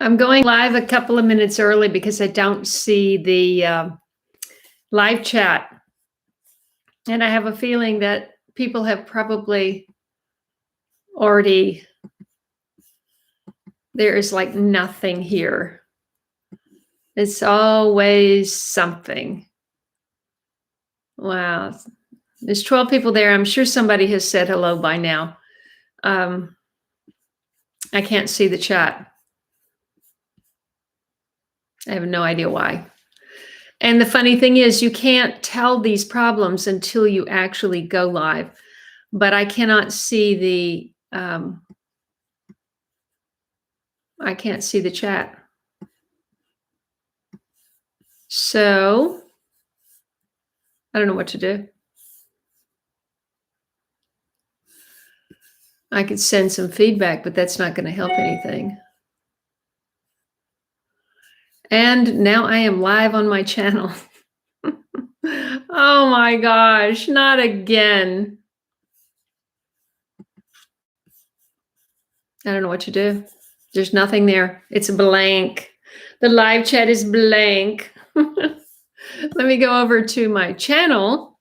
I'm going live a couple of minutes early because I don't see the live chat. And I have a feeling that people have probably already, there is like nothing here. It's always something. Wow. There's 12 people there. I'm sure somebody has said hello by now. I can't see the chat. I have no idea why. And the funny thing is, you can't tell these problems until you actually go live. But I cannot see the I can't see the chat. So I don't know what to do. I could send some feedback, but that's not going to help anything. And now I am live on my channel. Oh my gosh, not again. I don't know what to do. There's nothing there. It's blank. The live chat is blank. Let me go over to my channel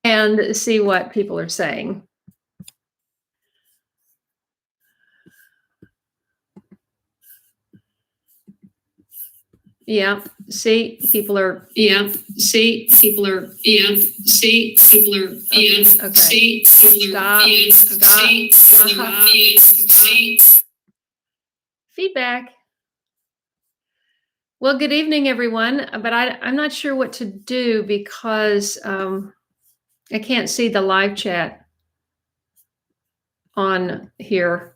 and see what people are saying. Yeah, see, people are. Yeah, see, people are. Yeah, see, people are. Yeah, okay. See, people are. Stop. Feedback. Well, good evening, everyone. But I'm not sure what to do because I can't see the live chat on here.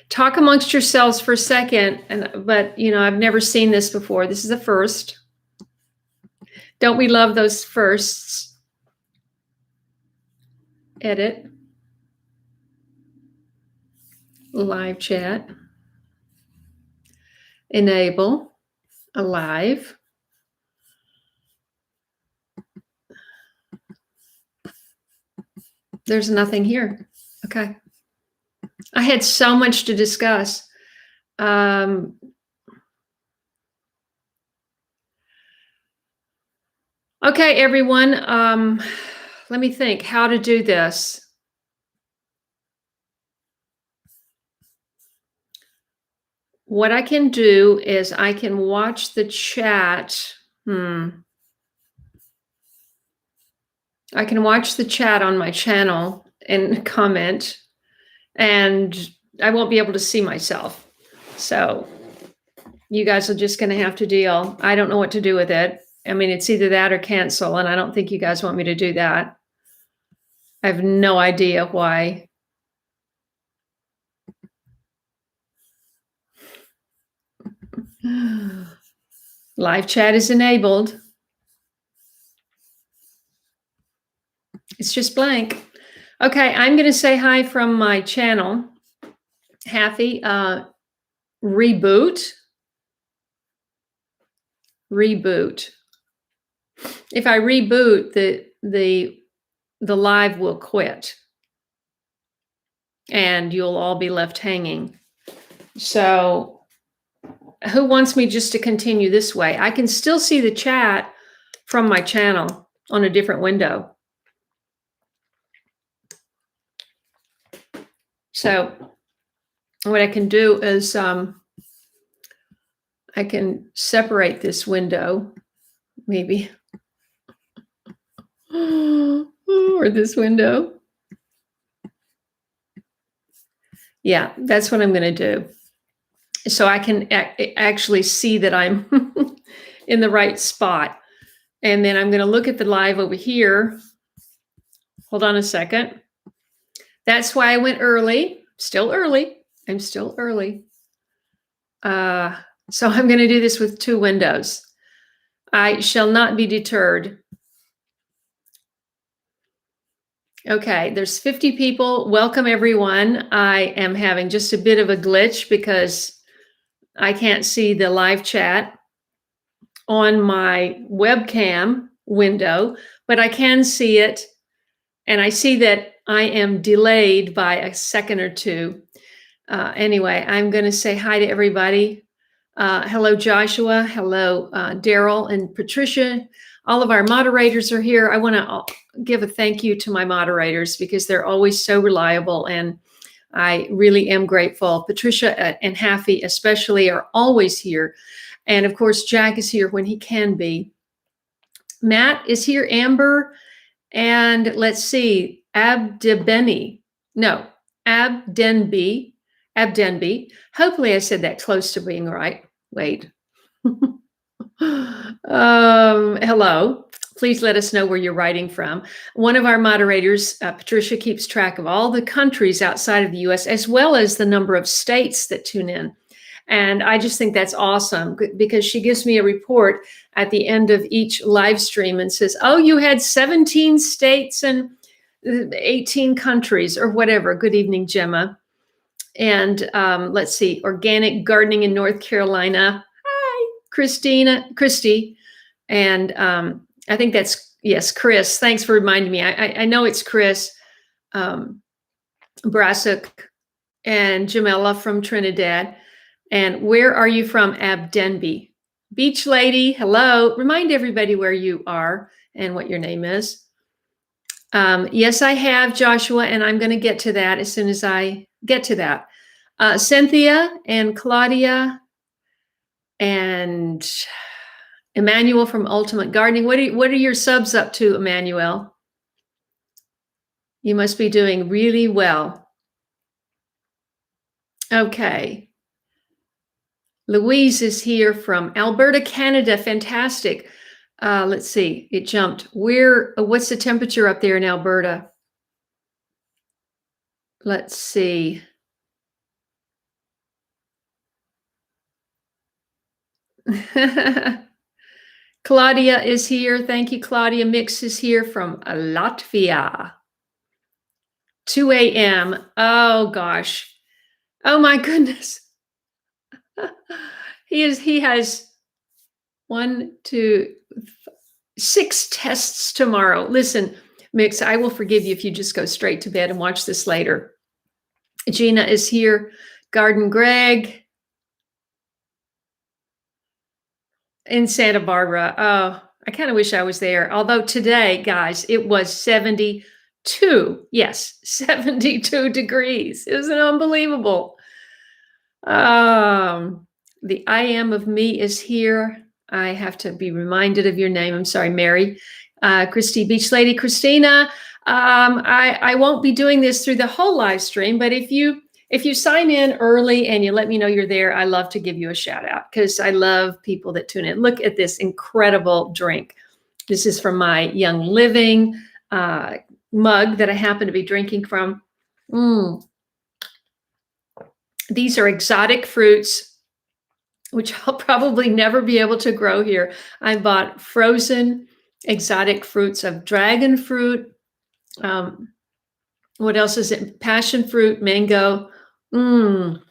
Talk amongst yourselves for a second, but you know, I've never seen this before. This is a first. Don't we love those firsts? Edit. Live chat. Enable. Alive. There's nothing here. Okay. I had so much to discuss. Okay, everyone. Let me think how to do this. What I can do is I can watch the chat. I can watch the chat on my channel and comment, and I won't be able to see myself. So you guys are just going to have to deal. I don't know what to do with it. I mean, it's either that or cancel, and I don't think you guys want me to do that. I have no idea why. Live chat is enabled. It's just blank. Okay, I'm going to say hi from my channel. Happy reboot. Reboot. If I reboot, the live will quit, and you'll all be left hanging. So who wants me just to continue this way? I can still see the chat from my channel on a different window. So what I can do is I can separate this window, maybe, or this window. Yeah, that's what I'm going to do. So I can actually see that I'm in the right spot. And then I'm going to look at the live over here. Hold on a second. That's why I went early. Still early. I'm still early. So I'm going to do this with two windows. I shall not be deterred. Okay, there's 50 people. Welcome, everyone. I am having just a bit of a glitch because I can't see the live chat on my webcam window, but I can see it. And I see that I am delayed by a second or two. Anyway, I'm going to say hi to everybody. Hello, Joshua. Hello, Daryl and Patricia. All of our moderators are here. I want to give a thank you to my moderators because they're always so reliable, and I really am grateful. Patricia and Haffy especially are always here. And of course, Jack is here when he can be. Matt is here, Amber, and let's see, Abdenby. Hopefully I said that close to being right. Wait. Hello. Please let us know where you're writing from. One of our moderators, Patricia, keeps track of all the countries outside of the US, as well as the number of states that tune in. And I just think that's awesome because she gives me a report at the end of each live stream and says, oh, you had 17 states and 18 countries or whatever. Good evening, Gemma. And let's see, organic gardening in North Carolina. Hi, Christy. And I think that's, yes, Chris. Thanks for reminding me. I know it's Chris Brassic and Jamela from Trinidad. And where are you from, Abdenby? Beach lady, hello. Remind everybody where you are and what your name is. Yes, I have, Joshua, and I'm going to get to that as soon as I get to that. Cynthia and Claudia and Emmanuel from Ultimate Gardening. What are your subs up to, Emmanuel? You must be doing really well. Okay. Louise is here from Alberta, Canada. Fantastic. Let's see. It jumped. What's the temperature up there in Alberta? Let's see. Claudia is here. Thank you, Claudia. Mix is here from Latvia. 2 a.m. Oh, gosh. Oh, my goodness. He has 6 tests tomorrow. Listen, Mix, I will forgive you if you just go straight to bed and watch this later. Gina is here. Garden Greg in Santa Barbara. Oh, I kind of wish I was there. Although today, guys, it was 72. Yes, 72 degrees. Isn't it unbelievable? The I am of me is here. I have to be reminded of your name. I'm sorry, Mary. Christy Beach Lady, Christina. I won't be doing this through the whole live stream, but if you sign in early and you let me know you're there, I love to give you a shout out because I love people that tune in. Look at this incredible drink. This is from my Young Living mug that I happen to be drinking from. These are exotic fruits, which I'll probably never be able to grow here. I bought frozen exotic fruits of dragon fruit. What else is it? Passion fruit, mango. I'm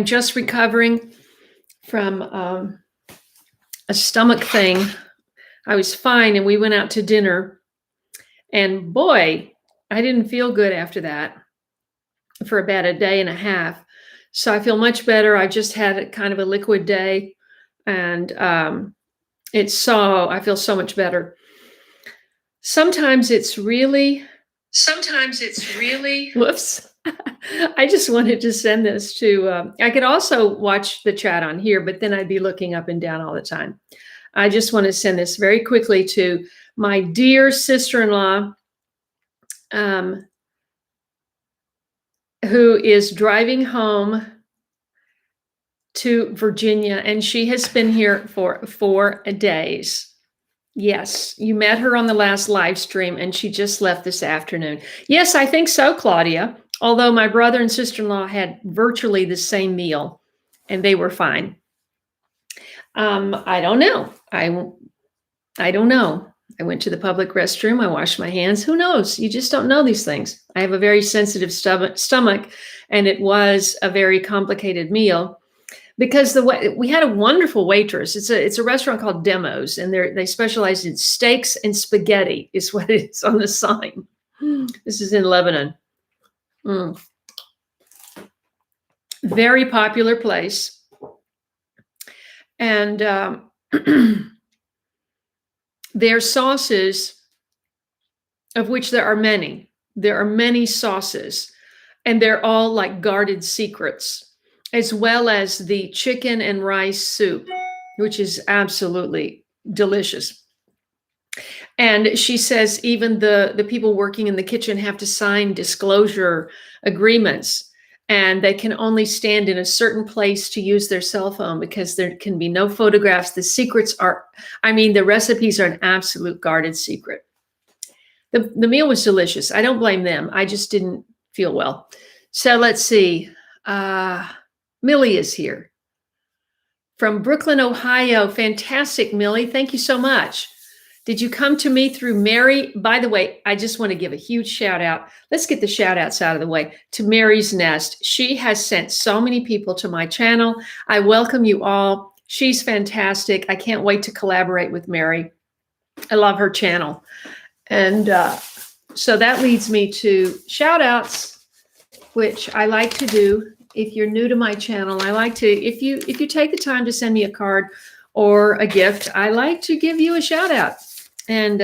just recovering from a stomach thing. I was fine and we went out to dinner. And boy, I didn't feel good after that for about a day and a half. So I feel much better. I just had kind of a liquid day and I feel so much better. Sometimes it's really, whoops. I just wanted to send this to, I could also watch the chat on here, but then I'd be looking up and down all the time. I just want to send this very quickly to my dear sister-in-law, who is driving home to Virginia, and she has been here for 4 days. Yes, you met her on the last live stream, and she just left this afternoon. Yes, I think so, Claudia. Although my brother and sister-in-law had virtually the same meal, and they were fine. I don't know. I don't know. I went to the public restroom. I washed my hands. Who knows? You just don't know these things. I have a very sensitive stomach, and it was a very complicated meal because we had a wonderful waitress. It's a restaurant called Demos, and they specialize in steaks and spaghetti is what it is on the sign. This is in Lebanon. Very popular place. And their sauces, of which there are many. There are many sauces, and they're all like guarded secrets, as well as the chicken and rice soup, which is absolutely delicious. And she says even the people working in the kitchen have to sign disclosure agreements, and they can only stand in a certain place to use their cell phone because there can be no photographs. The secrets are, I mean, the recipes are an absolute guarded secret. The meal was delicious. I don't blame them. I just didn't feel well. So let's see. Millie is here from Brooklyn, Ohio. Fantastic, Millie. Thank you so much. Did you come to me through Mary? By the way, I just want to give a huge shout out. Let's get the shout outs out of the way to Mary's Nest. She has sent so many people to my channel. I welcome you all. She's fantastic. I can't wait to collaborate with Mary. I love her channel. And so that leads me to shout outs, which I like to do. If you're new to my channel, I like to, if you take the time to send me a card or a gift, I like to give you a shout out. And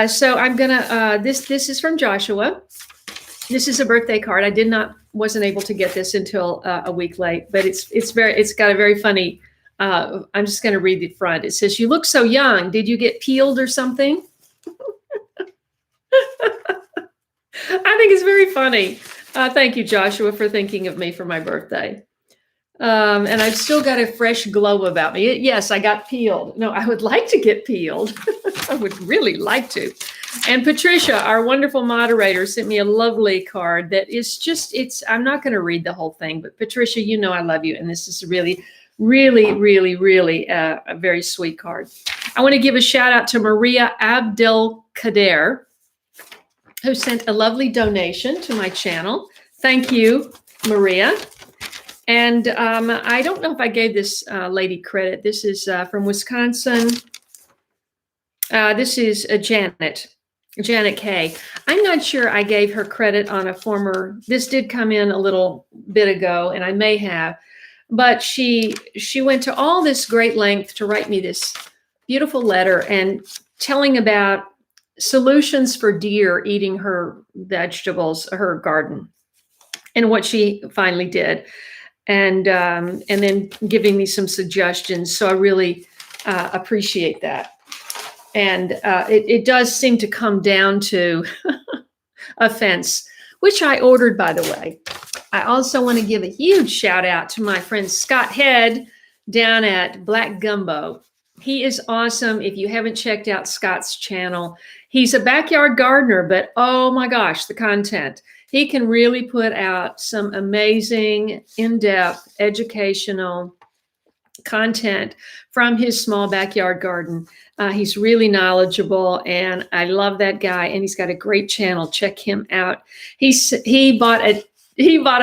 so I'm gonna, this is from Joshua. This is a birthday card. Wasn't able to get this until a week late, but it's got a very funny, I'm just gonna read the front. It says, "You look so young. Did you get peeled or something?" I think it's very funny. Thank you, Joshua, for thinking of me for my birthday. And I've still got a fresh glow about me. Yes, I got peeled. No, I would like to get peeled. I would really like to. And Patricia, our wonderful moderator, sent me a lovely card that is just, I'm not going to read the whole thing, but Patricia, you know I love you. And this is really, really, really, really a very sweet card. I want to give a shout out to Maria Abdelkader, who sent a lovely donation to my channel. Thank you, Maria. And I don't know if I gave this lady credit. This is from Wisconsin. This is Janet Kaye. I'm not sure I gave her credit on a former, this did come in a little bit ago, and I may have, but she went to all this great length to write me this beautiful letter and telling about solutions for deer eating her vegetables, her garden, and what she finally did. And then giving me some suggestions. So I really appreciate that. And it does seem to come down to a fence, which I ordered, by the way. I also want to give a huge shout out to my friend Scott Head down at Black Gumbo. He is awesome. If you haven't checked out Scott's channel, he's a backyard gardener, but oh my gosh, the content. He can really put out some amazing, in-depth, educational content from his small backyard garden. He's really knowledgeable, and I love that guy. And he's got a great channel. Check him out. He bought a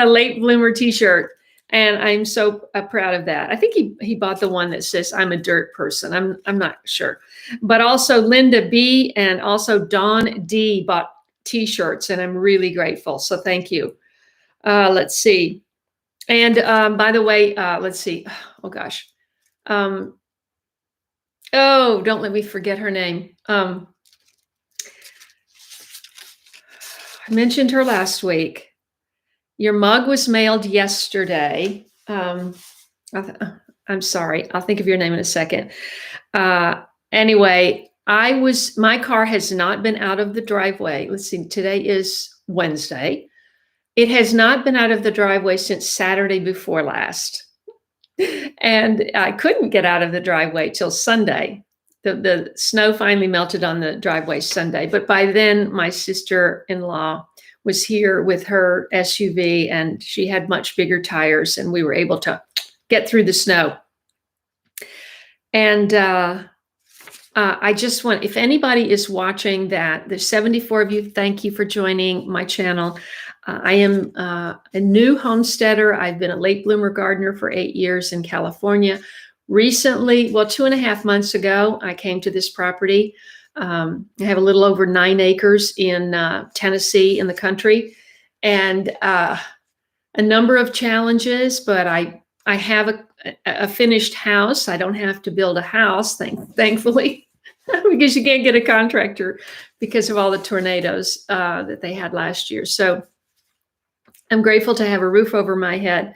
late bloomer T-shirt, and I'm so proud of that. I think he bought the one that says "I'm a dirt person." I'm not sure, but also Linda B and also Dawn D bought T-shirts, and I'm really grateful. So thank you. Let's see. And by the way, let's see. Oh gosh. Oh, don't let me forget her name. I mentioned her last week. Your mug was mailed yesterday. I'm sorry. I'll think of your name in a second. Anyway, my car has not been out of the driveway. Let's see, today is Wednesday. It has not been out of the driveway since Saturday before last. And I couldn't get out of the driveway till Sunday. The snow finally melted on the driveway Sunday. But by then, my sister-in-law was here with her SUV, and she had much bigger tires, and we were able to get through the snow. And I just want, if anybody is watching that, there's 74 of you. Thank you for joining my channel. I am a new homesteader. I've been a late bloomer gardener for 8 years in California. Recently, well, 2.5 months ago, I came to this property. I have a little over 9 acres in Tennessee in the country. And a number of challenges, but I have a finished house. I don't have to build a house, thankfully, because you can't get a contractor because of all the tornadoes that they had last year. So I'm grateful to have a roof over my head.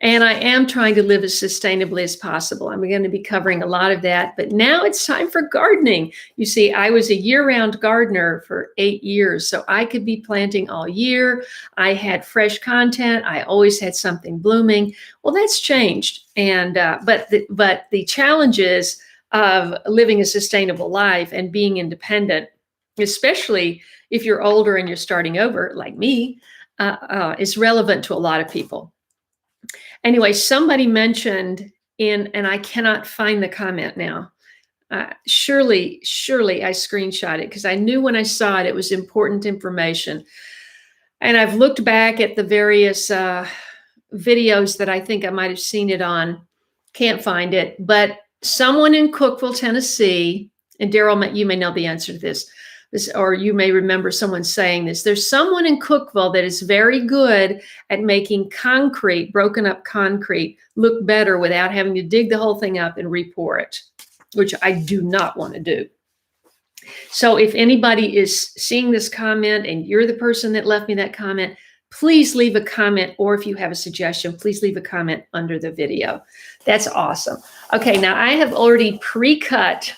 And I am trying to live as sustainably as possible. I'm going to be covering a lot of that. But now it's time for gardening. You see, I was a year-round gardener for 8 years, so I could be planting all year. I had fresh content. I always had something blooming. Well, that's changed. And but the challenges of living a sustainable life and being independent, especially if you're older and you're starting over, like me, is relevant to a lot of people. Anyway, somebody mentioned and I cannot find the comment now. Surely I screenshot it because I knew when I saw it, it was important information. And I've looked back at the various videos that I think I might have seen it on. Can't find it, but someone in Cookeville, Tennessee, and Daryl, you may know the answer to this, or you may remember someone saying this. There's someone in Cookeville that is very good at making concrete, broken up concrete, look better without having to dig the whole thing up and re-pour it, which I do not want to do. So if anybody is seeing this comment and you're the person that left me that comment, please leave a comment, or if you have a suggestion, please leave a comment under the video. That's awesome. Okay, now I have already pre-cut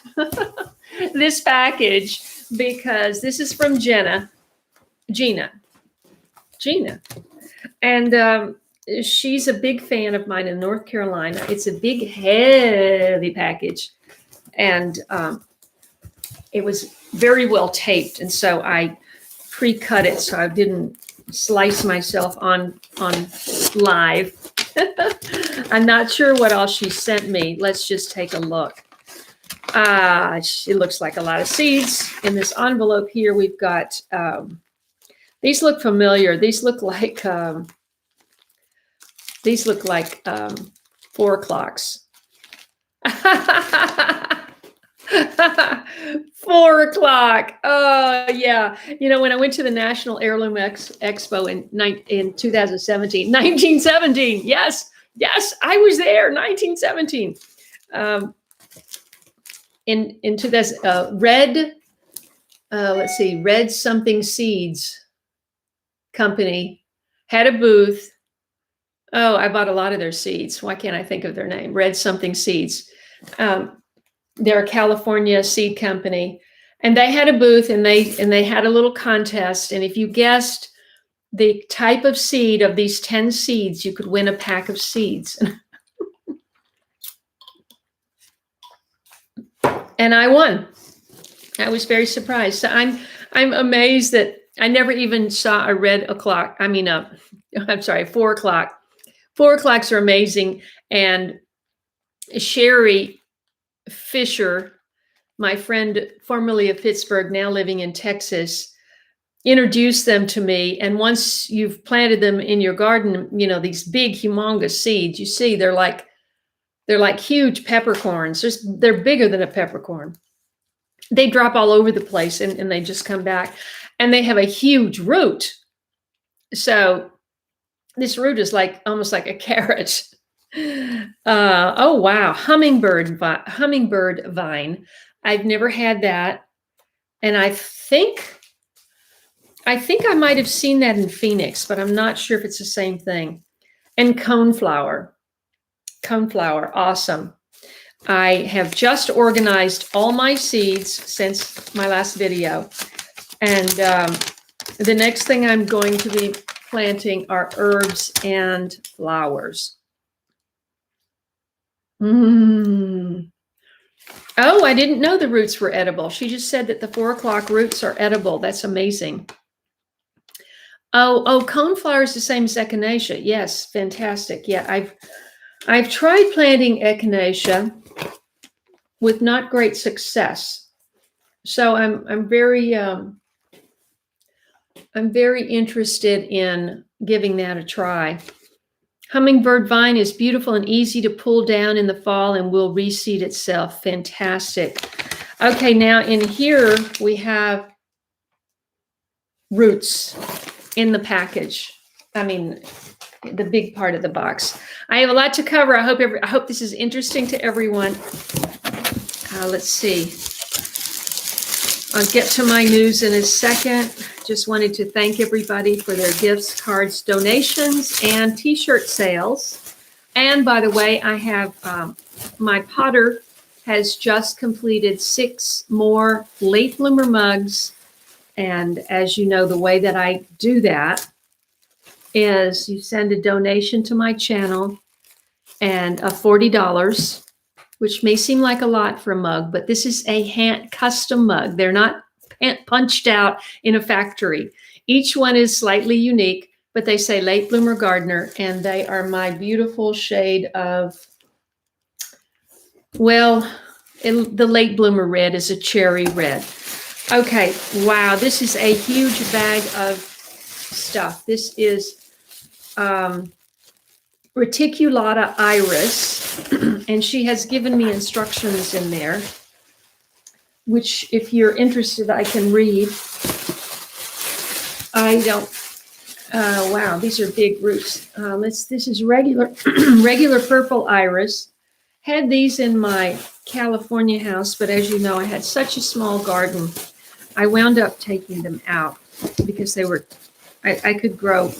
this package because this is from Gina. And she's a big fan of mine in North Carolina. It's a big, heavy package. And it was very well taped. And so I pre-cut it so I didn't slice myself on live. I'm not sure what else she sent me. Let's just take a look. It looks like a lot of seeds. In this envelope here, we've got, these look familiar. These look like 4 o'clocks. 4 o'clock. Oh, yeah. You know, when I went to the National Heirloom Expo in 1917. Yes, I was there, 1917. Into this Red something seeds company had a booth. Oh, I bought a lot of their seeds. Why can't I think of their name? Red something seeds. They're a California seed company, and they had a booth, and they had a little contest. And if you guessed the type of seed of these 10 seeds, you could win a pack of seeds. And I won. I was very surprised. So I'm amazed that I never even saw a red o'clock. I'm sorry, 4 o'clock. 4 o'clocks are amazing. And Sherry Fisher, my friend formerly of Pittsburgh, now living in Texas, introduced them to me. And once you've planted them in your garden, you know, these big, humongous seeds, you see, they're like huge peppercorns. They're bigger than a peppercorn. They drop all over the place and they just come back. And they have a huge root. So this root is almost like a carrot. Oh, wow. Hummingbird vine. I've never had that. And I think I might have seen that in Phoenix, but I'm not sure if it's the same thing. And coneflower. Awesome. I have just organized all my seeds since my last video. And the next thing I'm going to be planting are herbs and flowers. Oh, I didn't know the roots were edible. She just said that the 4 o'clock roots are edible. That's amazing. Oh, coneflower is the same as echinacea. Yes, fantastic. Yeah, I've tried planting echinacea with not great success. So I'm very interested in giving that a try. Hummingbird vine is beautiful and easy to pull down in the fall and will reseed itself. Fantastic. Okay, now in here we have roots in the package. the big part of the box. I have a lot to cover. I hope this is interesting to everyone. Let's see. I'll get to my news in a second. Just wanted to thank everybody for their gifts, cards, donations, and t-shirt sales. And by the way, I have my potter has just completed 6 more late bloomer mugs. And as you know, the way that I do that is you send a donation to my channel and a $40, which may seem like a lot for a mug, but this is a hand custom mug. They're not punched out in a factory. Each one is slightly unique, but they say Late Bloomer Gardener, and they are my beautiful shade of, well, the Late Bloomer red is a cherry red. Okay, wow, this is a huge bag of stuff. This is Reticulata iris, and she has given me instructions in there, which if you're interested, I can read. I don't, wow, these are big roots. This is regular, regular purple iris. Had these in my California house, but as you know, I had such a small garden. I wound up taking them out because they were, I could grow,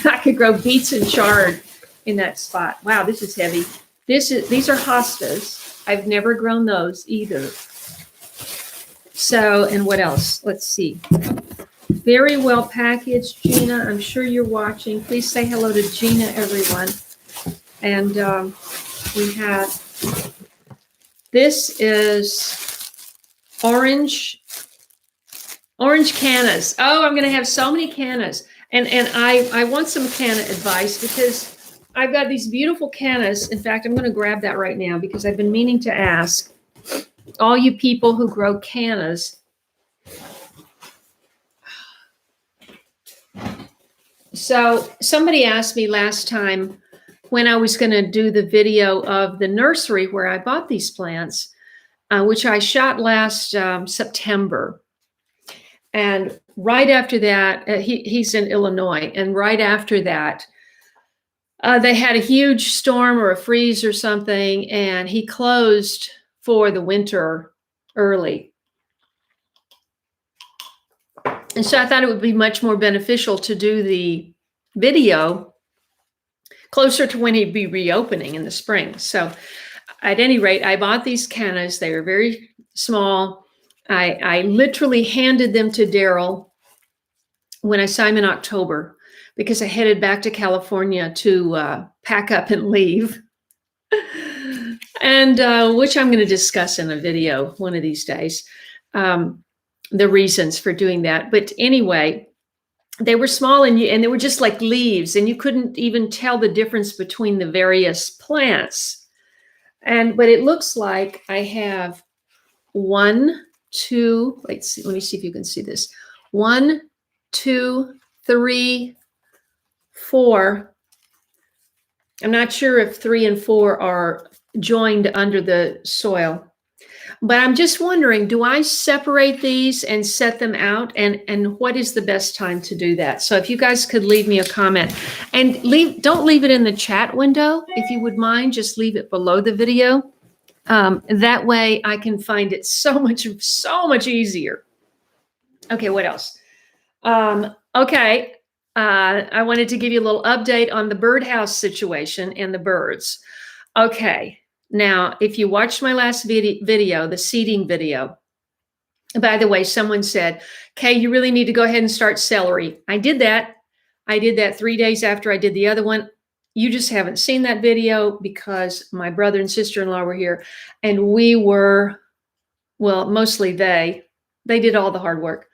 I could grow beets and chard in that spot. Wow, this is heavy. These are hostas. I've never grown those either. So, and what else? Let's see. Very well packaged, Gina. I'm sure you're watching. Please say hello to Gina, everyone. And we have, this is orange cannas. Oh, I'm going to have so many cannas. And I want some canna advice because I've got these beautiful cannas. In fact, I'm going to grab that right now because I've been meaning to ask all you people who grow cannas. So somebody asked me last time when I was going to do the video of the nursery where I bought these plants, which I shot last September. And right after that, he's in Illinois. And right after that, they had a huge storm or a freeze or something, and he closed for the winter early. And so I thought it would be much more beneficial to do the video closer to when he'd be reopening in the spring. So at any rate, I bought these cannas. They were very small. I literally handed them to Daryl when I saw him in October because I headed back to California to pack up and leave. And which I'm going to discuss in a video one of these days, the reasons for doing that. But anyway, they were small and they were just like leaves, and you couldn't even tell the difference between the various plants. But it looks like I have 1, 2, let me see if you can see this. 1, 2, 3, 4. I'm not sure if 3 and 4 are joined under the soil, but I'm just wondering, do I separate these and set them out? And what is the best time to do that? So if you guys could leave me a comment, and don't leave it in the chat window, if you would mind, just leave it below the video. That way I can find it so much easier. Okay, what else? Okay. I wanted to give you a little update on the birdhouse situation and the birds. Okay, now if you watched my last video, the seeding video, by the way, someone said, Kay, you really need to go ahead and start celery. I did that. I did that 3 days after I did the other one. You just haven't seen that video because my brother and sister-in-law were here, and we were, well, mostly they did all the hard work.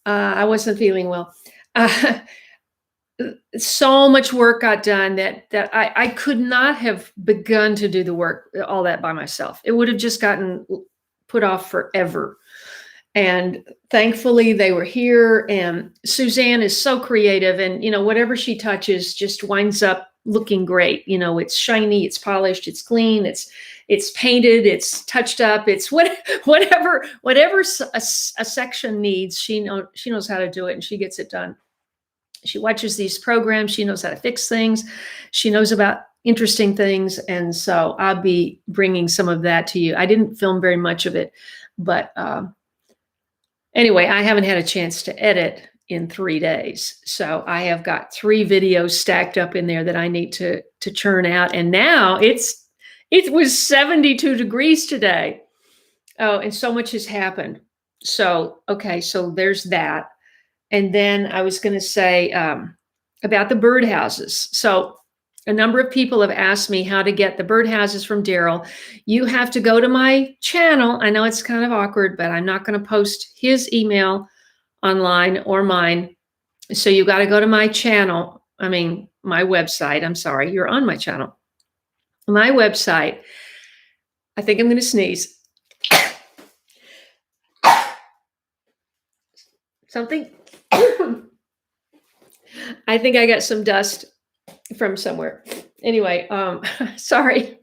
I wasn't feeling well. So much work got done that I could not have begun to do the work, all that by myself. It would have just gotten put off forever. And thankfully they were here, and Suzanne is so creative, and whatever she touches just winds up looking great. It's shiny, it's polished, it's clean, it's painted, it's touched up, it's whatever a section needs, she knows how to do it, and she gets it done. She watches these programs. She knows how to fix things. She knows about interesting things. And so I'll be bringing some of that to you. I didn't film very much of it, but anyway, I haven't had a chance to edit in 3 days. So I have got 3 videos stacked up in there that I need to churn out. And now it was 72 degrees today. Oh, and so much has happened. So, okay, so there's that. And then I was going to say about the birdhouses. So a number of people have asked me how to get the birdhouses from Daryl. You have to go to my channel. I know it's kind of awkward, but I'm not going to post his email online or mine. So you got to go to my channel. I mean, my website. I'm sorry, you're on my channel. My website. I think I'm going to sneeze. Something. I think I got some dust from somewhere. Anyway, sorry.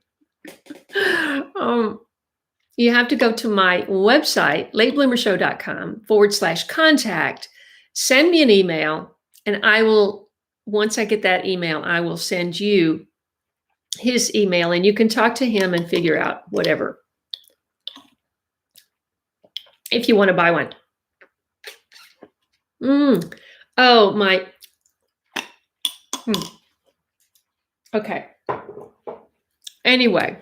You have to go to my website, latebloomershow.com/contact, send me an email, and I will, once I get that email, I will send you his email, and you can talk to him and figure out whatever, if you want to buy one. Oh, my. Okay. Anyway,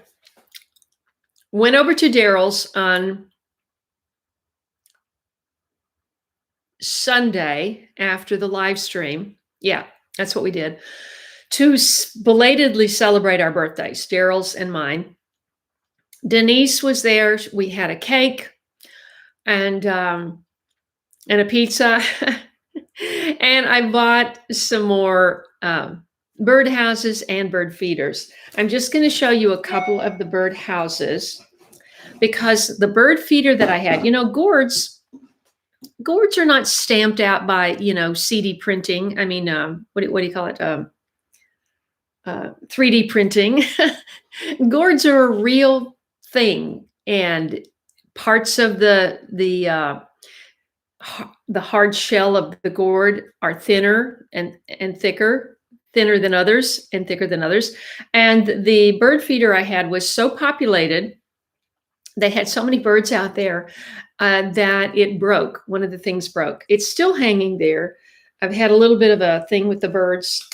went over to Daryl's on Sunday after the live stream. Yeah, that's what we did. To belatedly celebrate our birthdays, Daryl's and mine. Denise was there. We had a cake and a pizza. And I bought some more birdhouses and bird feeders. I'm just going to show you a couple of the birdhouses because the bird feeder that I had, gourds are not stamped out by, CD printing. I mean, what do you call it? 3D printing. Gourds are a real thing, and parts of the hard shell of the gourd are thinner and thicker, thinner than others and thicker than others. And the bird feeder I had was so populated, they had so many birds out there that it broke. One of the things broke. It's still hanging there. I've had a little bit of a thing with the birds,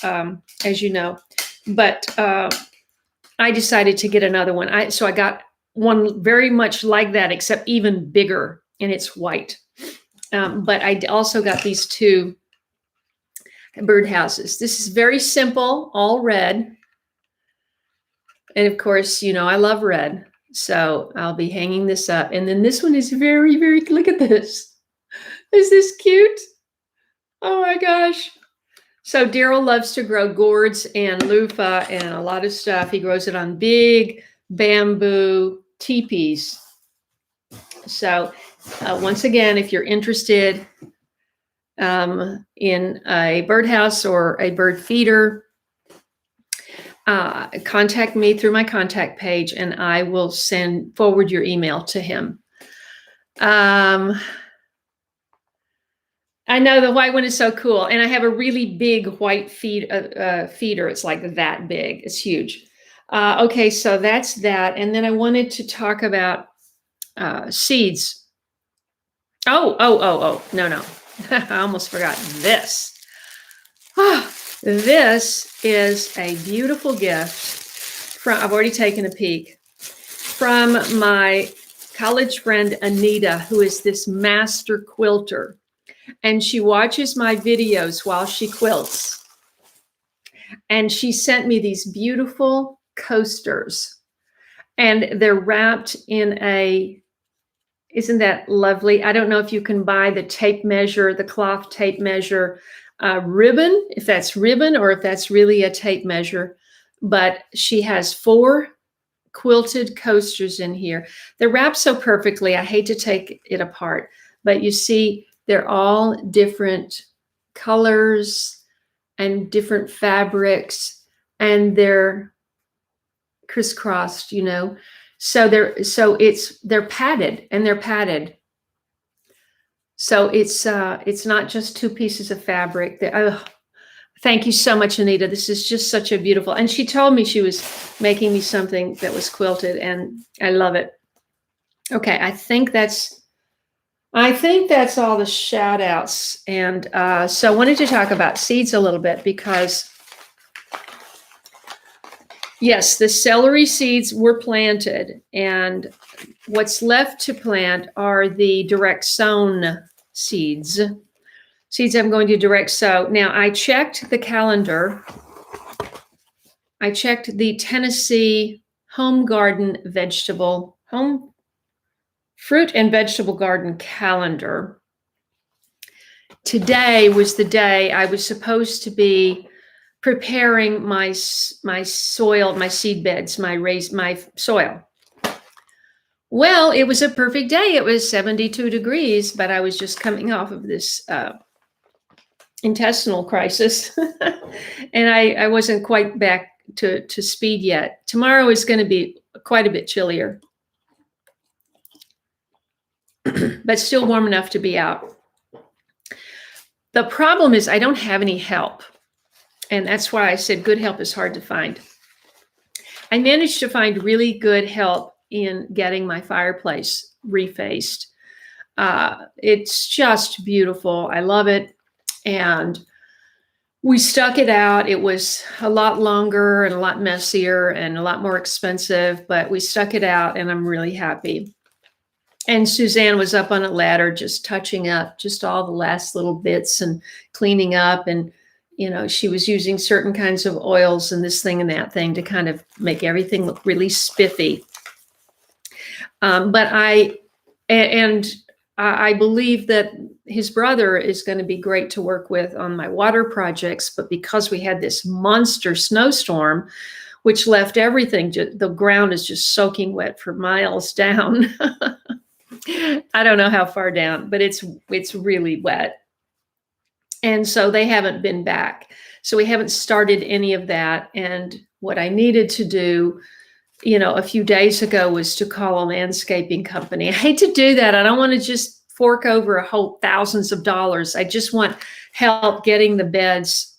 as you know, but I decided to get another one. So I got one very much like that, except even bigger, and it's white. But I also got these 2 birdhouses. This is very simple, all red. And of course, I love red. So I'll be hanging this up. And then this one is very, very, look at this. Is this cute? Oh my gosh. So Daryl loves to grow gourds and loofah and a lot of stuff. He grows it on big bamboo teepees. So once again, if you're interested in a birdhouse or a bird feeder, contact me through my contact page and I will forward your email to him. I know the white one is so cool. And I have a really big white feeder. It's like that big. It's huge. Okay, so that's that. And then I wanted to talk about seeds. Oh, no. I almost forgot this. This is a beautiful gift I've already taken a peek, from my college friend, Anita, who is this master quilter. And she watches my videos while she quilts. And she sent me these beautiful coasters. And they're wrapped in isn't that lovely? I don't know if you can buy the tape measure, the cloth tape measure ribbon, if that's ribbon or if that's really a tape measure. But she has 4 quilted coasters in here. They're wrapped so perfectly. I hate to take it apart, but you see, they're all different colors and different fabrics, and they're crisscrossed, So they're padded, and they're padded. So it's not just 2 pieces of fabric. Thank you so much, Anita. This is just such a beautiful, and she told me she was making me something that was quilted, and I love it. Okay, I think that's all the shout outs. And so I wanted to talk about seeds a little bit because, yes, the celery seeds were planted, and what's left to plant are the direct sown seeds. Seeds I'm going to direct sow. Now, I checked the calendar. I checked the Tennessee home fruit and vegetable garden calendar. Today was the day I was supposed to be preparing my soil, my seed beds, my soil. Well, it was a perfect day. It was 72 degrees, but I was just coming off of this intestinal crisis, and I wasn't quite back to speed yet. Tomorrow is going to be quite a bit chillier, but still warm enough to be out. The problem is I don't have any help, and that's why I said good help is hard to find. I managed to find really good help in getting my fireplace refaced. It's just beautiful. I love it. And we stuck it out. It was a lot longer and a lot messier and a lot more expensive, but we stuck it out, and I'm really happy. And Suzanne was up on a ladder just touching up just all the last little bits and cleaning up. And, you know, she was using certain kinds of oils and this thing and that thing to kind of make everything look really spiffy. But I believe that his brother is going to be great to work with on my water projects. But because we had this monster snowstorm, which left everything, the ground is just soaking wet for miles down. I don't know how far down, but it's really wet. And so they haven't been back. So we haven't started any of that. And what I needed to do, you know, a few days ago was to call a landscaping company. I hate to do that. I don't want to just fork over a whole thousands of dollars. I just want help getting the beds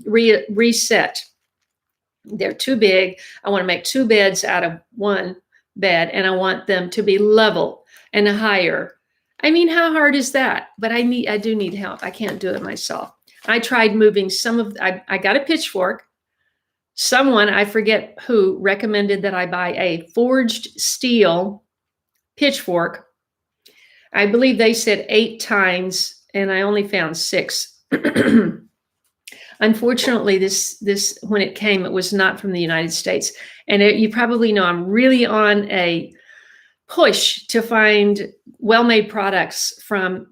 reset. They're too big. I want to make 2 beds out of 1 bed, and I want them to be level and higher. I mean, how hard is that? But I do need help. I can't do it myself. I tried moving I got a pitchfork. Someone, I forget who, recommended that I buy a forged steel pitchfork. I believe they said 8 tines, and I only found 6. Unfortunately, this when it came, it was not from the United States. And you probably know I'm really on a push to find well-made products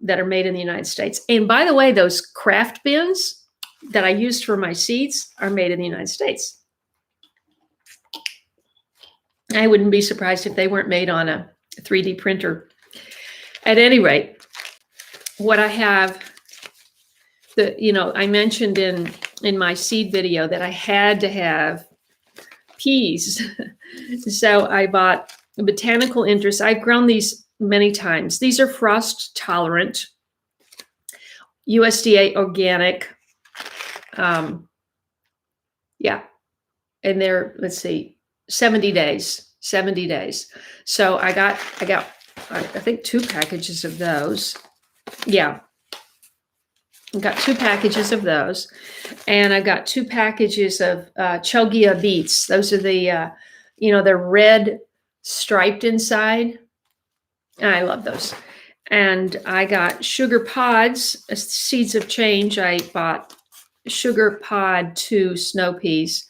that are made in the United States. And by the way, those craft bins that I used for my seeds are made in the United States. I wouldn't be surprised if they weren't made on a 3D printer. At any rate, what I have, I mentioned in my seed video that I had to have peas. So I bought botanical interest. I've grown these many times. These are frost tolerant, USDA organic. Yeah. And they're, let's see, 70 days. So I got I think 2 packages of those. Yeah. I got 2 packages of those. And I got 2 packages of chogia beets. Those are the, they're red striped inside. I love those. And I got sugar pods, seeds of change. I bought sugar pod 2 snow peas.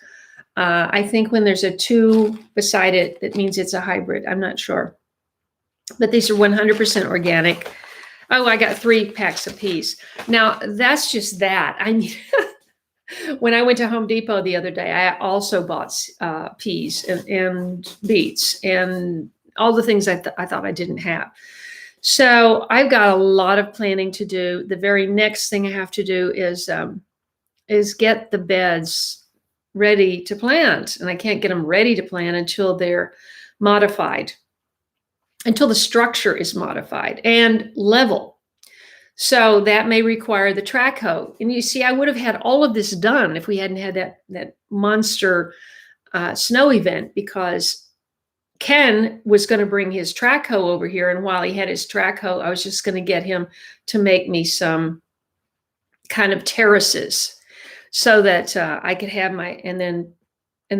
I think when there's a 2 beside it, that means it's a hybrid. I'm not sure. But these are 100% organic. Oh, I got 3 packs of peas. Now, that's just that. When I went to Home Depot the other day, I also bought peas and beets and all the things I thought I didn't have. So I've got a lot of planning to do. The very next thing I have to do is get the beds ready to plant. And I can't get them ready to plant until they're modified, until the structure is modified and level. So that may require the track hoe. And you see, I would have had all of this done if we hadn't had that monster snow event, because Ken was going to bring his track hoe over here. And while he had his track hoe, I was just going to get him to make me some kind of terraces so that I could have and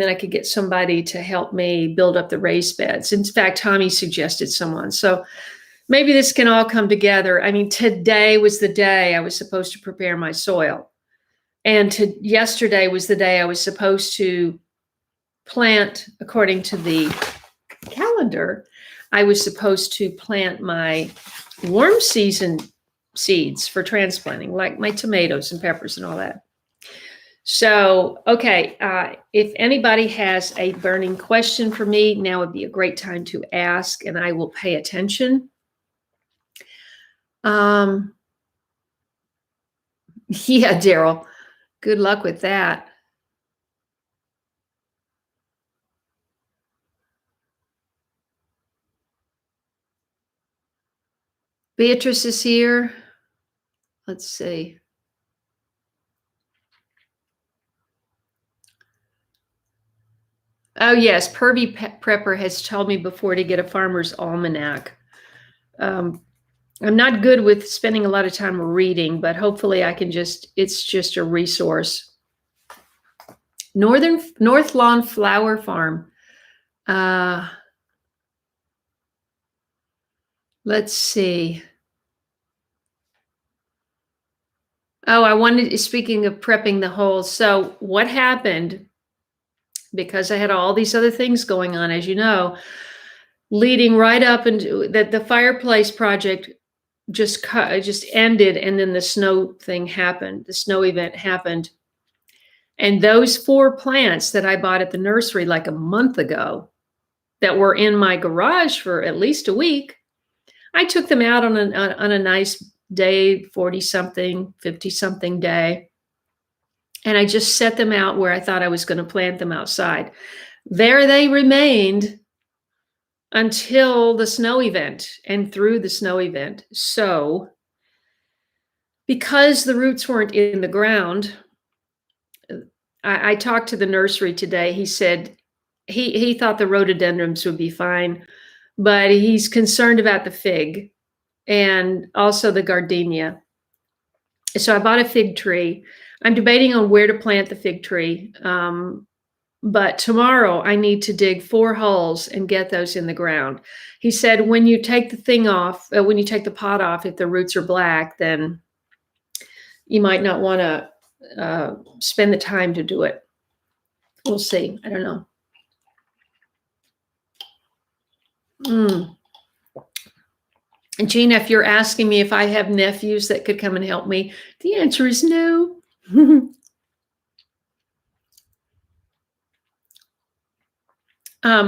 then I could get somebody to help me build up the raised beds. In fact, Tommy suggested someone. So maybe this can all come together. I mean, today was the day I was supposed to prepare my soil. And yesterday was the day I was supposed to plant, according to the calendar, I was supposed to plant my warm season seeds for transplanting, like my tomatoes and peppers and all that. So, okay, if anybody has a burning question for me, now would be a great time to ask, and I will pay attention. Yeah, Daryl, good luck with that. Beatrice is here. Let's see. Oh, yes. Pervy Prepper has told me before to get a farmer's almanac. I'm not good with spending a lot of time reading, but hopefully I can it's just a resource. North Lawn Flower Farm. Let's see. Oh, speaking of prepping the holes. So what happened, because I had all these other things going on, as you know, leading right up into that, the fireplace project just ended, and then the snow thing happened. The snow event happened. And those 4 plants that I bought at the nursery like a month ago that were in my garage for at least a week, I took them out on a nice day, 40-something, 50-something day. And I just set them out where I thought I was going to plant them outside. There they remained until the snow event and through the snow event. So because the roots weren't in the ground, I talked to the nursery today. He said he thought the rhododendrons would be fine, but he's concerned about the fig and also the gardenia. So I bought a fig tree. I'm debating on where to plant the fig tree. But tomorrow I need to dig 4 holes and get those in the ground. He said, when you take the thing off, when you take the pot off, if the roots are black, then you might not want to spend the time to do it. We'll see. I don't know. And Gina, if you're asking me if I have nephews that could come and help me, the answer is no.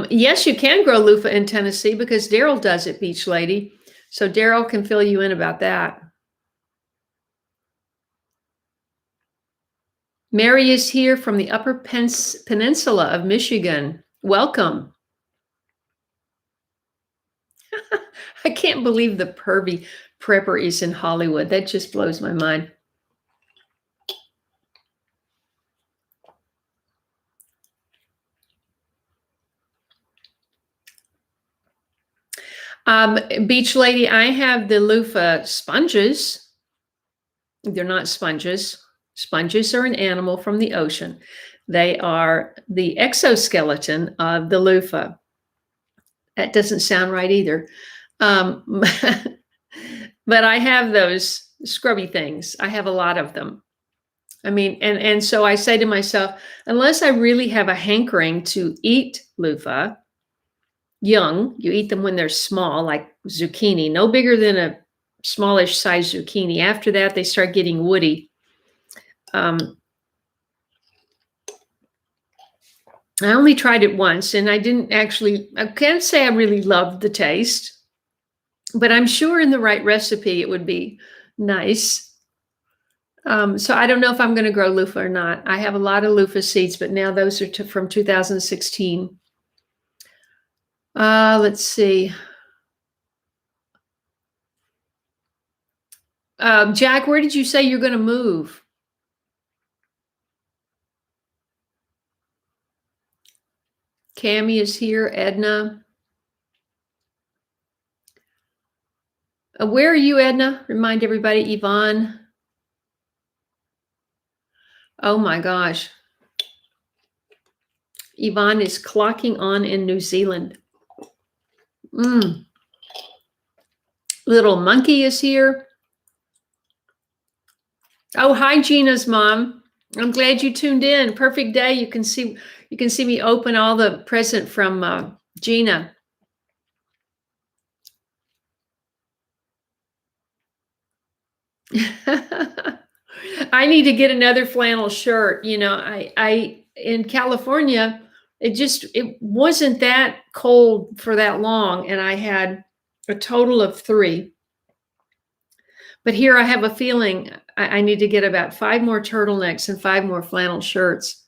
Yes, you can grow loofah in Tennessee because Daryl does it, Beach Lady. So Daryl can fill you in about that. Mary is here from the Upper Peninsula of Michigan. Welcome. I can't believe the pervy prepper is in Hollywood. That just blows my mind. Beach Lady, I have the loofah sponges. They're not sponges. Sponges are an animal from the ocean. They are the exoskeleton of the loofah. That doesn't sound right either. But I have those scrubby things. I have a lot of them. I mean, and so I say to myself, unless I really have a hankering to eat loofah, young, you eat them when they're small, like zucchini, no bigger than a smallish size zucchini. After that, they start getting woody. I only tried it once, and I can't say I really loved the taste, but I'm sure in the right recipe, it would be nice. So I don't know if I'm going to grow loofah or not. I have a lot of loofah seeds, but now those are from 2016. Let's see. Jack, where did you say you're going to move? Cammie is here. Edna. Where are you, Edna? Remind everybody. Yvonne. Oh my gosh. Yvonne is clocking on in New Zealand. Little monkey is here. Oh, hi, Gina's mom. I'm glad you tuned in. Perfect day. You can see me open all the present from Gina. I need to get another flannel shirt. You know, I in California, it wasn't that cold for that long, and I had a total of 3. But here I have a feeling I need to get about 5 more turtlenecks and 5 more flannel shirts.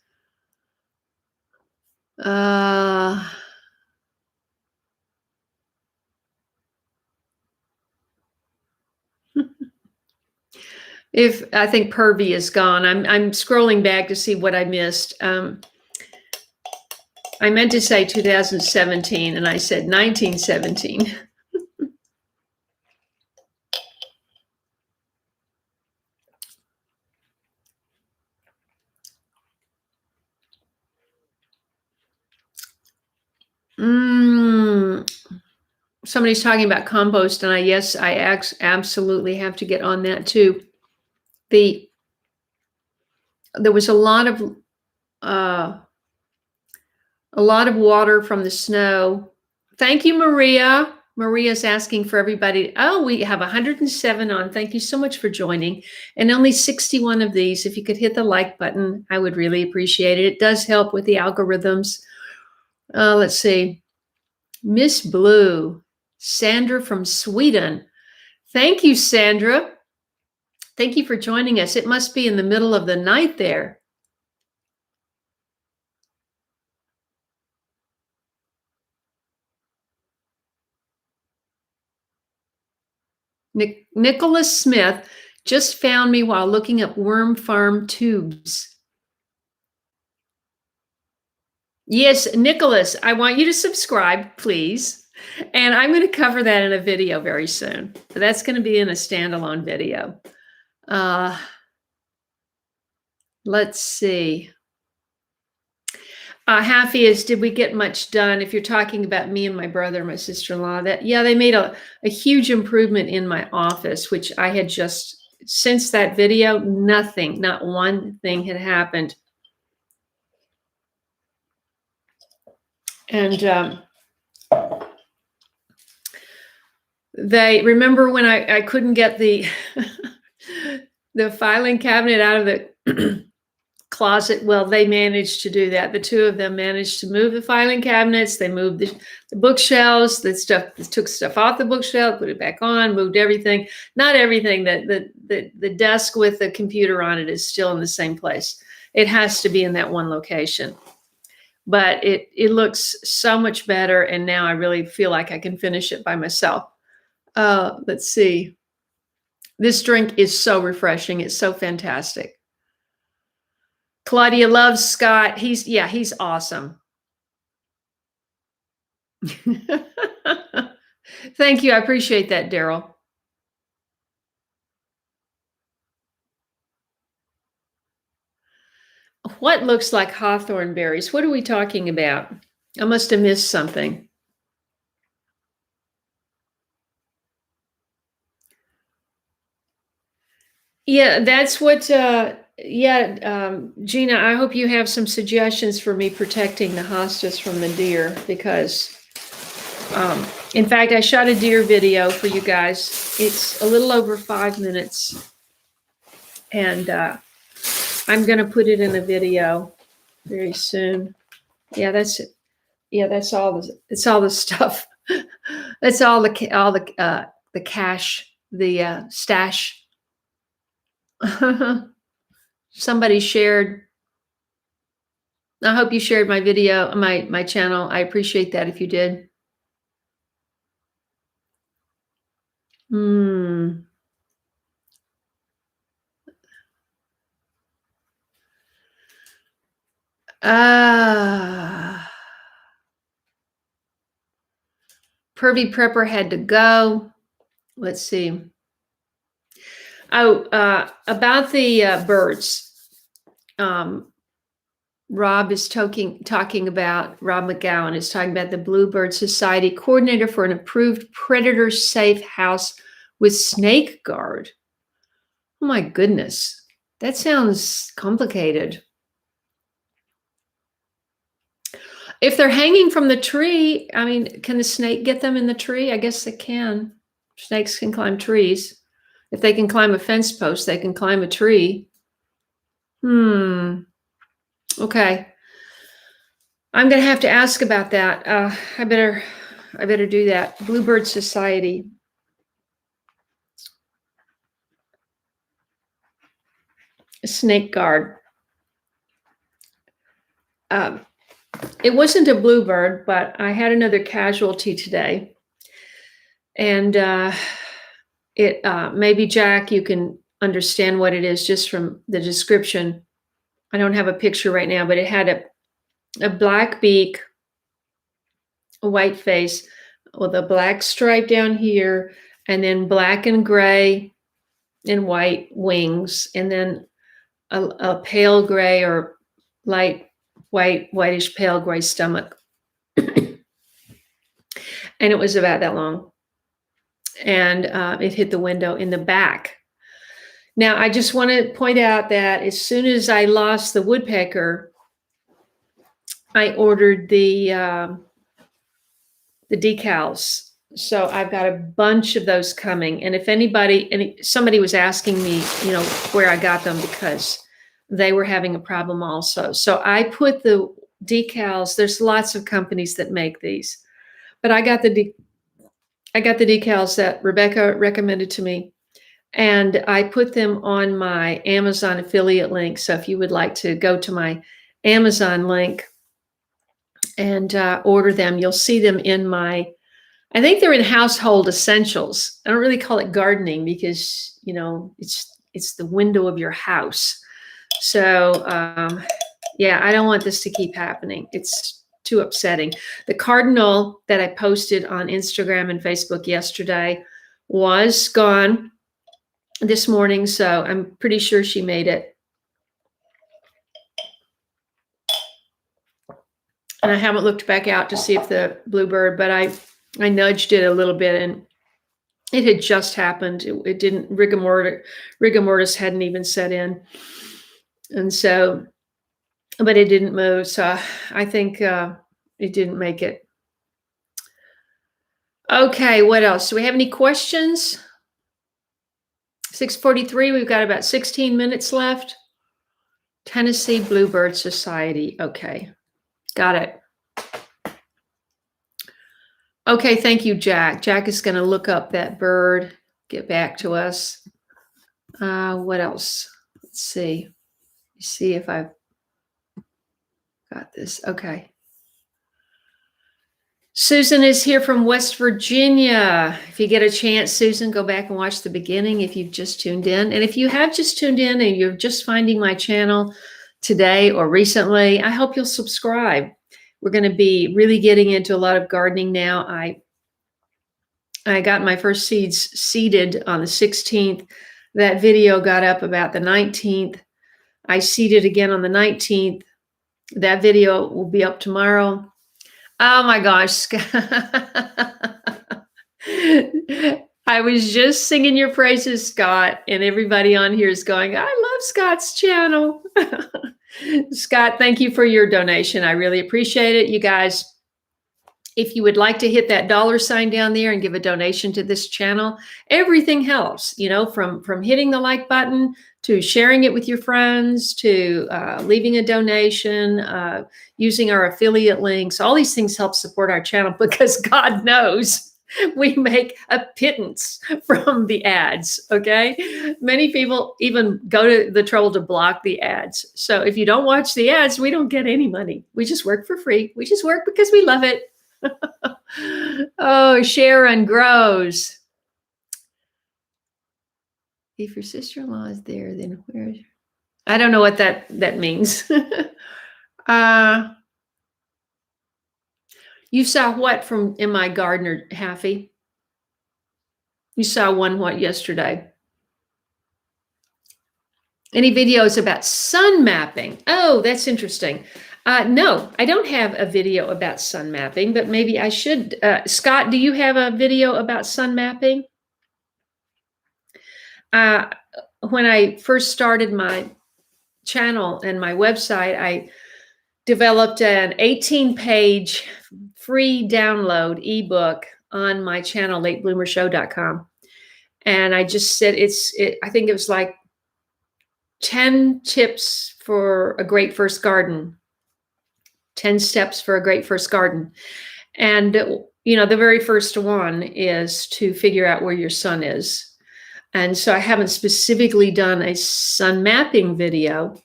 If I think Pervy is gone, I'm scrolling back to see what I missed. I meant to say 2017, and I said 1917. Somebody's talking about compost, and I absolutely have to get on that too. There was a lot of water from the snow. Thank you, Maria. Maria's asking for everybody. Oh, we have 107 on. Thank you so much for joining. And only 61 of these. If you could hit the like button, I would really appreciate it. It does help with the algorithms. Let's see. Miss Blue, Sandra from Sweden. Thank you, Sandra. Thank you for joining us. It must be in the middle of the night there. Nicholas Smith just found me while looking up worm farm tubes. Yes, Nicholas, I want you to subscribe, please. And I'm going to cover that in a video very soon. That's going to be in a standalone video. Let's see. Happy is, did we get much done? If you're talking about me and my brother, my sister-in-law, they made a huge improvement in my office, which I had just, since that video, not one thing had happened. And they remember when I couldn't get the the filing cabinet out of the closet. Well, they managed to do that. The two of them managed to move the filing cabinets. They moved the bookshelves, took stuff off the bookshelf, put it back on, moved everything. Not everything. The desk with the computer on it is still in the same place. It has to be in that one location. But it looks so much better, and now I really feel like I can finish it by myself. Let's see. This drink is so refreshing. It's so fantastic. Claudia loves Scott. He's awesome. Thank you. I appreciate that, Daryl. What looks like hawthorn berries? What are we talking about? I must have missed something. Yeah, that's what, Gina, I hope you have some suggestions for me protecting the hostas from the deer, because, in fact, I shot a deer video for you guys. It's a little over 5 minutes, and I'm going to put it in a video very soon. Yeah, that's it. Yeah, that's all. It's all the stuff. That's all the cash, the stash. Somebody shared. I hope you shared my video, my channel. I appreciate that if you did. Pervy Prepper had to go. Let's see. Oh, about the birds. Rob McGowan is talking about the Bluebird Society coordinator for an approved predator safe house with snake guard. Oh my goodness. That sounds complicated. If they're hanging from the tree, I mean, can the snake get them in the tree? I guess they can. Snakes can climb trees. If they can climb a fence post, they can climb a tree. Okay. I'm going to have to ask about that. I better do that. Bluebird Society. Snake guard. It wasn't a bluebird, but I had another casualty today. And maybe Jack, you can understand what it is just from the description. I don't have a picture right now, but it had a black beak, a white face with a black stripe down here, and then black and gray and white wings, and then a pale gray or light whitish pale gray stomach. And it was about that long. And it hit the window in the back. Now, I just want to point out that as soon as I lost the woodpecker, I ordered the decals. So I've got a bunch of those coming. And if somebody was asking me, where I got them, because they were having a problem also. So I put the decals. There's lots of companies that make these, but I got the decals that Rebecca recommended to me, and I put them on my Amazon affiliate link. So if you would like to go to my Amazon link and order them, you'll see them in I think they're in household essentials. I don't really call it gardening because, it's the window of your house. So, I don't want this to keep happening. It's too upsetting. The cardinal that I posted on Instagram and Facebook yesterday was gone this morning, so I'm pretty sure she made it. And I haven't looked back out to see if the bluebird, but I nudged it a little bit, and it had just happened. It didn't, rigor mortis hadn't even set in. And so, but it didn't move. So I think it didn't make it. Okay, what else? Do we have any questions? 6:43, we've got about 16 minutes left. Tennessee Bluebird Society. Okay, got it. Okay, thank you, Jack. Jack is going to look up that bird, get back to us. What else? Let's see. See if I've got this. Okay. Susan is here from West Virginia. If you get a chance, Susan, go back and watch the beginning if you've just tuned in. And if you have just tuned in and you're just finding my channel today or recently, I hope you'll subscribe. We're going to be really getting into a lot of gardening now. I got my first seeds seeded on the 16th. That video got up about the 19th. I seeded again on the 19th. That video will be up tomorrow. Oh my gosh. I was just singing your praises, Scott, and everybody on here is going, I love Scott's channel. Scott, thank you for your donation. I really appreciate it. You guys, if you would like to hit that $ down there and give a donation to this channel, everything helps, from hitting the like button to sharing it with your friends, to leaving a donation, using our affiliate links. All these things help support our channel because God knows we make a pittance from the ads, okay? Many people even go to the trouble to block the ads. So if you don't watch the ads, we don't get any money. We just work for free. We just work because we love it. Oh, Sharon grows. If your sister-in-law is there, then where? I don't know what that means. Uh, you saw what from In My Gardener, Haffy? You saw one what yesterday? Any videos about sun mapping? Oh, that's interesting. No, I don't have a video about sun mapping, but maybe I should. Scott, do you have a video about sun mapping? When I first started my channel and my website, I developed an 18-page free download ebook on my channel, latebloomershow.com. And I just said I think it was like 10 tips for a great first garden, 10 steps for a great first garden. And, the very first one is to figure out where your sun is. And so I haven't specifically done a sun mapping video,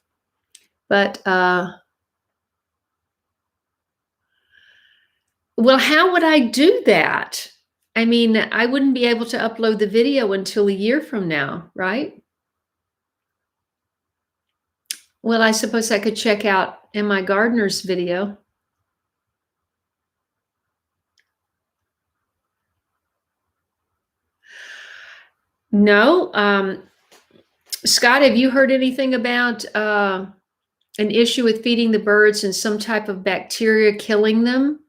but, well, how would I do that? I mean, I wouldn't be able to upload the video until a year from now, right? Well, I suppose I could check out In My Gardener's video. No. Scott, have you heard anything about an issue with feeding the birds and some type of bacteria killing them?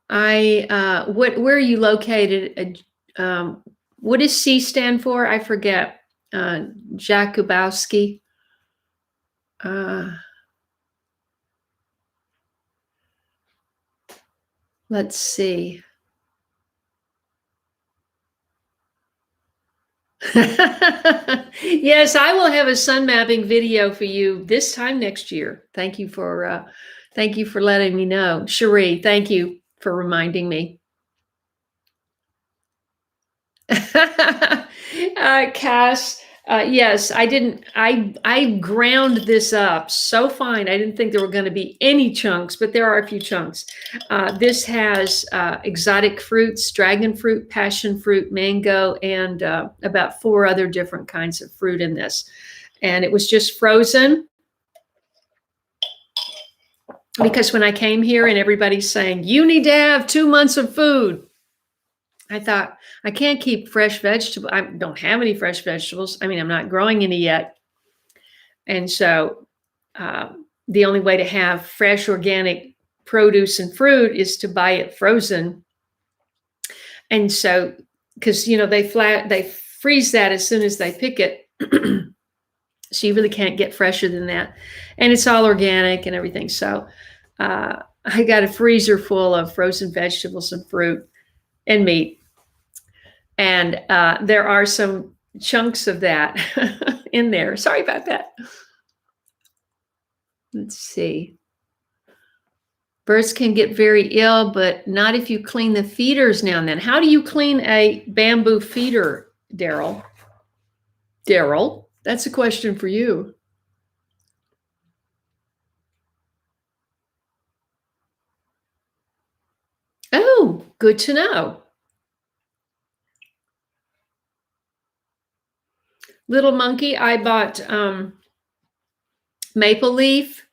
Where are you located? What does C stand for? I forget. Jakubowski. Let's see. Yes, I will have a sun mapping video for you this time next year. Thank you for letting me know. Cherie, thank you for reminding me. Cass, yes, I ground this up so fine. I didn't think there were going to be any chunks, but there are a few chunks. This has exotic fruits, dragon fruit, passion fruit, mango, and about 4 other different kinds of fruit in this. And it was just frozen. Because when I came here and everybody's saying, you need to have 2 months of food, I thought, I can't keep fresh vegetables. I don't have any fresh vegetables. I mean, I'm not growing any yet. And so the only way to have fresh organic produce and fruit is to buy it frozen. And so, because, they freeze that as soon as they pick it. So you really can't get fresher than that. And it's all organic and everything. So I got a freezer full of frozen vegetables and fruit and meat. And there are some chunks of that in there. Sorry about that. Let's see. Birds can get very ill, but not if you clean the feeders now and then. How do you clean a bamboo feeder, Daryl? Daryl, that's a question for you. Oh, good to know. Little monkey, I bought maple leaf,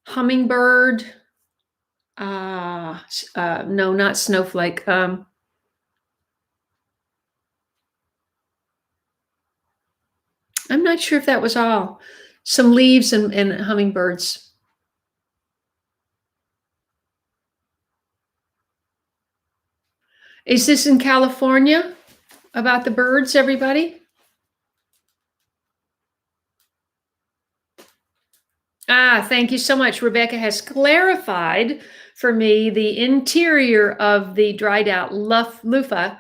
hummingbird. No, not snowflake. I'm not sure if that was all. Some leaves and hummingbirds. Is this in California about the birds, everybody? Thank you so much. Rebecca has clarified for me the interior of the dried out loofah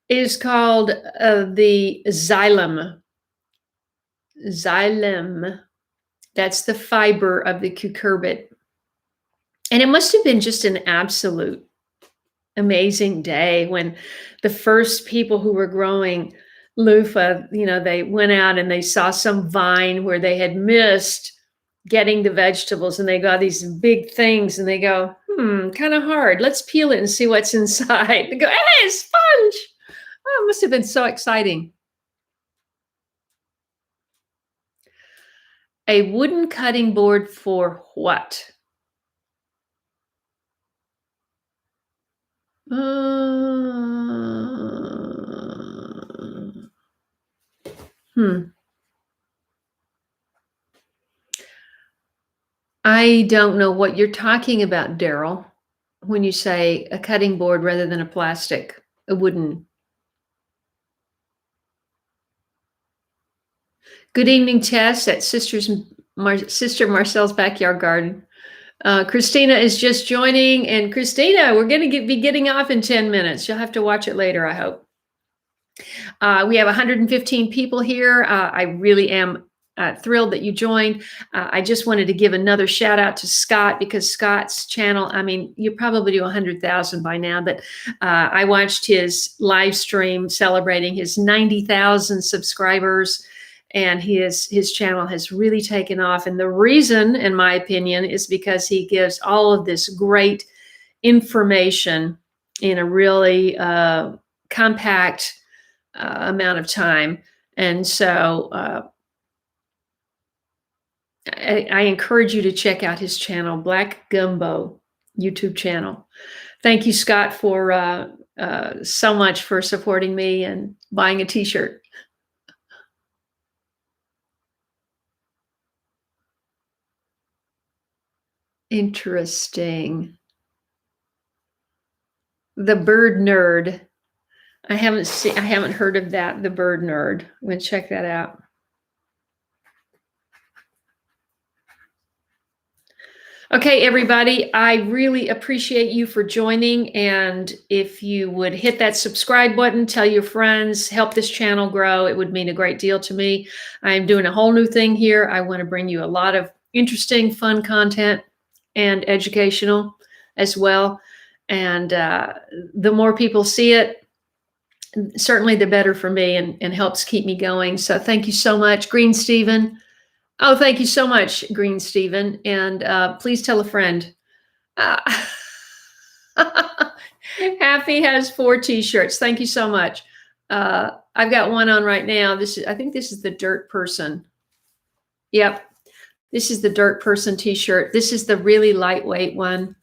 is called the xylem. Xylem. That's the fiber of the cucurbit. And it must have been just an absolute amazing day when the first people who were growing loofah, they went out and they saw some vine where they had missed getting the vegetables, and they got these big things and they go, kind of hard. Let's peel it and see what's inside. They go, hey, sponge. Oh, it must have been so exciting. A wooden cutting board for what? Hmm. I don't know what you're talking about, Daryl, when you say a cutting board rather than a wooden. Good evening, Tess, at Sister Marcel's backyard garden. Christina is just joining, and Christina, we're going to be getting off in 10 minutes. You'll have to watch it later, I hope. We have 115 people here. I really am thrilled that you joined. I just wanted to give another shout out to Scott, because Scott's channel, I mean, you probably do 100,000 by now, but I watched his live stream celebrating his 90,000 subscribers, and his channel has really taken off. And the reason, in my opinion, is because he gives all of this great information in a really compact amount of time. And so I encourage you to check out his channel, Black Gumbo YouTube channel. Thank you, Scott, for so much for supporting me and buying a t-shirt. Interesting. The Bird Nerd. I haven't heard of that. The Bird Nerd. I'm going to check that out. Okay, everybody, I really appreciate you for joining. And if you would hit that subscribe button, tell your friends, help this channel grow, it would mean a great deal to me. I'm doing a whole new thing here. I want to bring you a lot of interesting, fun content and educational as well. And the more people see it, certainly the better for me, and helps keep me going. So thank you so much, Green Stephen. Oh, thank you so much, Green Stephen. And please tell a friend. Happy has 4 t-shirts. Thank you so much. I've got one on right now. I think this is the Dirt Person. Yep. This is the Dirt Person t-shirt. This is the really lightweight one.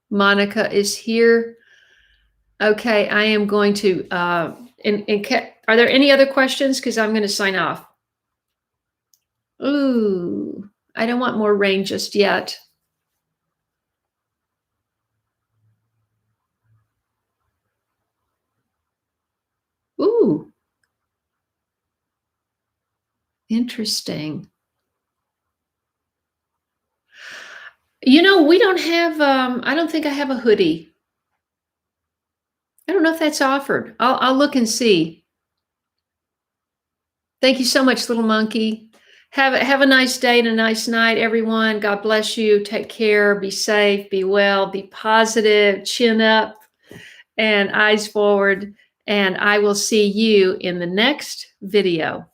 Monica is here. Okay, I am going to, are there any other questions? Because I'm going to sign off. Ooh, I don't want more rain just yet. Ooh, interesting. You know, we don't have, I don't think I have a hoodie. I don't know if that's offered. I'll look and see. Thank you so much, little monkey. Have a nice day and a nice night, everyone. God bless you. Take care. Be safe. Be well. Be positive. Chin up and eyes forward. And I will see you in the next video.